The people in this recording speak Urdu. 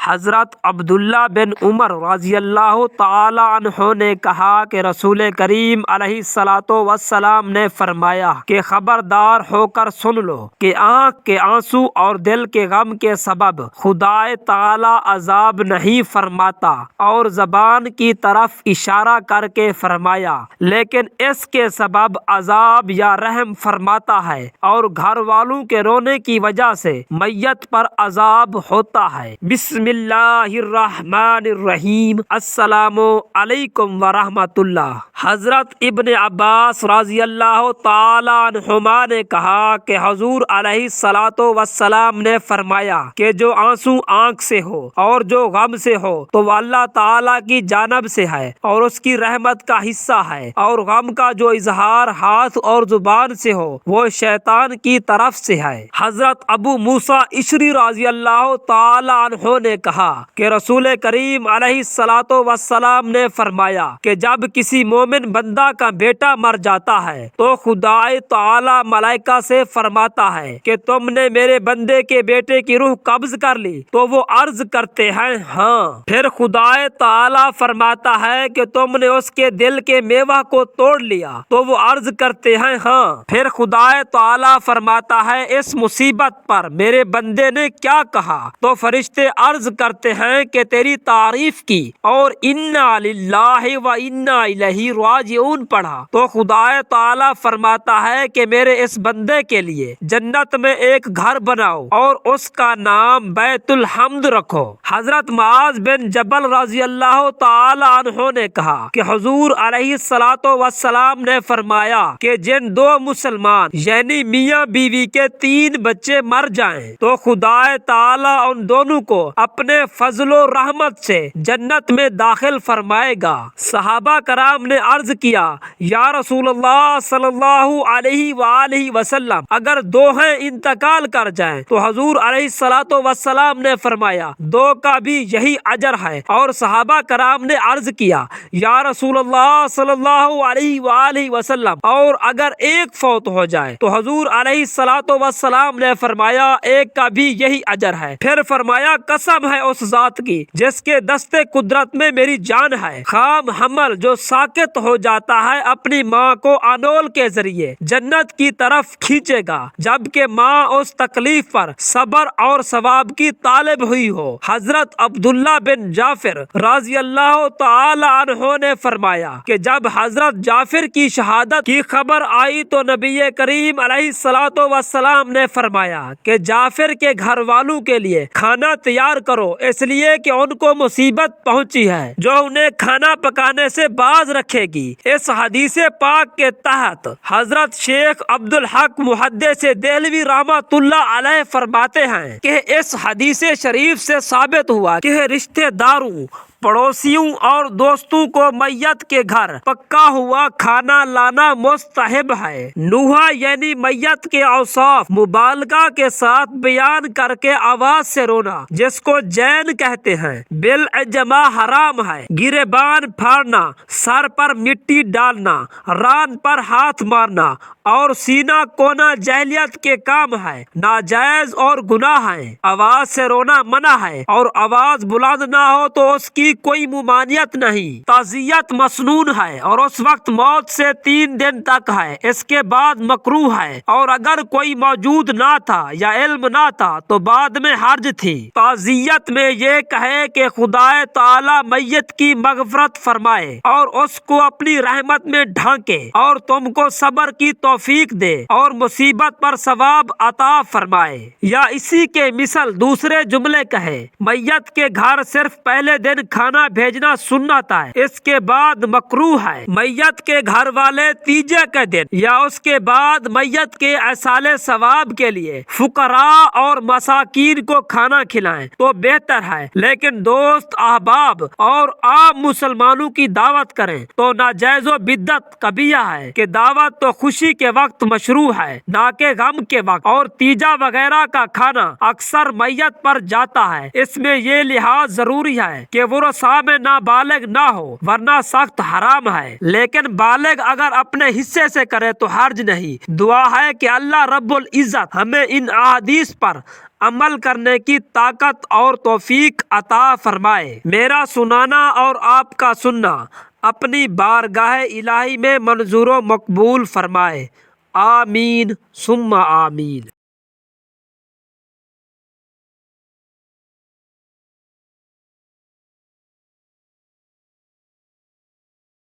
حضرت عبداللہ بن عمر رضی اللہ تعالی عنہ نے کہا کہ رسول کریم علیہ الصلاۃ والسلام نے فرمایا کہ خبردار ہو کر سن لو کہ آنکھ کے آنسو اور دل کے غم کے سبب خدائے تعالی عذاب نہیں فرماتا، اور زبان کی طرف اشارہ کر کے فرمایا لیکن اس کے سبب عذاب یا رحم فرماتا ہے، اور گھر والوں کے رونے کی وجہ سے میت پر عذاب ہوتا ہے۔ بسم اللہ الرحمن الرحیم۔ السلام علیکم ورحمۃ اللہ۔ حضرت ابن عباس رضی اللہ تعالی عنہما نے کہا کہ حضور علیہ الصلاۃ والسلام نے فرمایا کہ جو آنسو آنکھ سے ہو اور جو غم سے ہو تو وہ اللہ تعالی کی جانب سے ہے اور اس کی رحمت کا حصہ ہے، اور غم کا جو اظہار ہاتھ اور زبان سے ہو وہ شیطان کی طرف سے ہے۔ حضرت ابو موسیٰ اشعری رضی اللہ تعالی عنہ نے کہا کہ رسول کریم علیہ الصلاۃ والسلام نے فرمایا کہ جب کسی مومن بندہ کا بیٹا مر جاتا ہے تو خدائے تعالی ملائکہ سے فرماتا ہے کہ تم نے میرے بندے کے بیٹے کی روح قبض کر لی؟ تو وہ عرض کرتے ہیں ہاں۔ پھر خدائے تعالی فرماتا ہے کہ تم نے اس کے دل کے میوہ کو توڑ لیا؟ تو وہ عرض کرتے ہیں ہاں۔ پھر خدائے تعالی فرماتا ہے اس مصیبت پر میرے بندے نے کیا کہا؟ تو فرشتے عرض کرتے ہیں کہ تیری تعریف کی اور انا للہ و انا الیہ راجعون پڑھا۔ تو خدائے تعالی فرماتا ہے کہ میرے اس بندے کے لیے جنت میں ایک گھر بناؤ اور اس کا نام بیت الحمد رکھو۔ حضرت معاذ بن جبل رضی اللہ تعالی عنہ نے کہا کہ حضور علیہ الصلاۃ والسلام نے فرمایا کہ جن دو مسلمان یعنی میاں بیوی کے 3 بچے مر جائیں تو خدائے تعالی ان دونوں کو اپنے فضل و رحمت سے جنت میں داخل فرمائے گا۔ صحابہ کرام نے عرض کیا یا رسول اللہ صلی اللہ علیہ وآلہ وسلم اگر 2 ہیں انتقال کر جائیں تو حضور علیہ الصلاۃ والسلام نے فرمایا 2 کا بھی یہی اجر ہے، اور صحابہ کرام نے عرض کیا یا رسول اللہ صلی اللہ علیہ وآلہ وسلم اور اگر 1 فوت ہو جائے تو حضور علیہ الصلاۃ والسلام نے فرمایا 1 کا بھی یہی اجر ہے۔ پھر فرمایا قسم ہے اس ذات کی جس کے دستے قدرت میں میری جان ہے، خام حمل جو ساکت ہو جاتا ہے اپنی ماں کو آنول کے ذریعے جنت کی طرف کھینچے گا جبکہ ماں اس تکلیف پر صبر اور ثواب کی طالب ہوئی ہو۔ حضرت عبداللہ بن جعفر رضی اللہ تعالی عنہ نے فرمایا کہ جب حضرت جعفر کی شہادت کی خبر آئی تو نبی کریم علیہ الصلاۃ والسلام نے فرمایا کہ جعفر کے گھر والوں کے لیے کھانا تیار کرو، اس لیے کہ ان کو مصیبت پہنچی ہے جو انہیں کھانا پکانے سے باز رکھے گی۔ اس حدیث پاک کے تحت حضرت شیخ عبدالحق محدث دہلوی رحمۃ اللہ علیہ فرماتے ہیں کہ اس حدیث شریف سے ثابت ہوا کہ رشتہ داروں، پڑوسیوں اور دوستوں کو میت کے گھر پکا ہوا کھانا لانا مستحب ہے۔ نوحہ یعنی میت کے اوصاف مبالغہ کے ساتھ بیان کر کے آواز سے رونا جس کو جین کہتے ہیں بالاجماع حرام ہے۔ گریبان پھاڑنا، سر پر مٹی ڈالنا، ران پر ہاتھ مارنا اور سینہ کونا جاہلیت کے کام ہے، ناجائز اور گناہ ہے۔ آواز سے رونا منع ہے اور آواز بلند نہ ہو تو اس کی کوئی ممانعت نہیں۔ تعزیت مسنون ہے اور اس وقت موت سے 3 دن تک ہے، اس کے بعد مکروہ ہے، اور اگر کوئی موجود نہ تھا یا علم نہ تھا تو بعد میں حرج تھی۔ تعزیت میں یہ کہے کہ خدائے تعالی میت کی مغفرت فرمائے اور اس کو اپنی رحمت میں ڈھانکے اور تم کو صبر کی توفیق دے اور مصیبت پر ثواب عطا فرمائے، یا اسی کے مثل دوسرے جملے کہے میت کے گھر صرف پہلے دن کھانا بھیجنا سنت ہے، اس کے بعد مکروہ ہے۔ میت کے گھر والے تیجے کے دن یا اس کے بعد میت کے ایصال ثواب کے لیے فقراء اور مساکین کو کھانا کھلائیں تو بہتر ہے، لیکن دوست، احباب اور عام مسلمانوں کی دعوت کریں تو ناجائز و بدعت کبیرہ ہے کہ دعوت تو خوشی کے وقت مشروع ہے نہ کہ غم کے وقت، اور تیجا وغیرہ کا کھانا اکثر میت پر جاتا ہے۔ اس میں یہ لحاظ ضروری ہے کہ ورثاء میں نابالغ نہ ہو ورنہ سخت حرام ہے، لیکن بالغ اگر اپنے حصے سے کرے تو حرج نہیں۔ دعا ہے کہ اللہ رب العزت ہمیں ان احادیث پر عمل کرنے کی طاقت اور توفیق عطا فرمائے۔ میرا سنانا اور آپ کا سننا اپنی بارگاہ الہی میں منظور و مقبول فرمائے، آمین ثم آمین۔